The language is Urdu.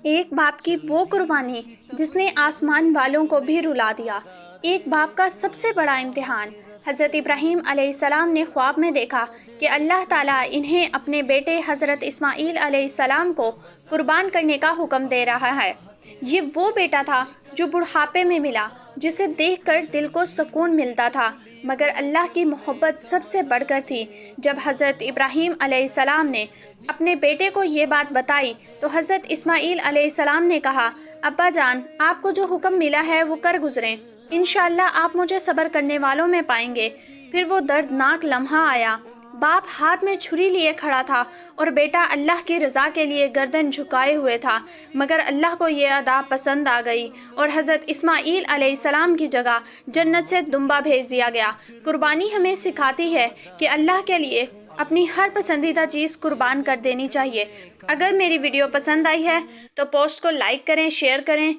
ایک باپ کی وہ قربانی جس نے آسمان والوں کو بھی رلا دیا۔ ایک باپ کا سب سے بڑا امتحان۔ حضرت ابراہیم علیہ السلام نے خواب میں دیکھا کہ اللہ تعالیٰ انہیں اپنے بیٹے حضرت اسماعیل علیہ السلام کو قربان کرنے کا حکم دے رہا ہے۔ یہ وہ بیٹا تھا جو بڑھاپے میں ملا، جسے دیکھ کر دل کو سکون ملتا تھا، مگر اللہ کی محبت سب سے بڑھ کر تھی۔ جب حضرت ابراہیم علیہ السلام نے اپنے بیٹے کو یہ بات بتائی تو حضرت اسماعیل علیہ السلام نے کہا، ابا جان، آپ کو جو حکم ملا ہے وہ کر گزریں، انشاءاللہ آپ مجھے صبر کرنے والوں میں پائیں گے۔ پھر وہ دردناک لمحہ آیا۔ باپ ہاتھ میں چھری لیے کھڑا تھا اور بیٹا اللہ کی رضا کے لیے گردن جھکائے ہوئے تھا، مگر اللہ کو یہ ادا پسند آ گئی اور حضرت اسماعیل علیہ السلام کی جگہ جنت سے دمبا بھیج دیا گیا۔ قربانی ہمیں سکھاتی ہے کہ اللہ کے لیے اپنی ہر پسندیدہ چیز قربان کر دینی چاہیے۔ اگر میری ویڈیو پسند آئی ہے تو پوسٹ کو لائک کریں، شیئر کریں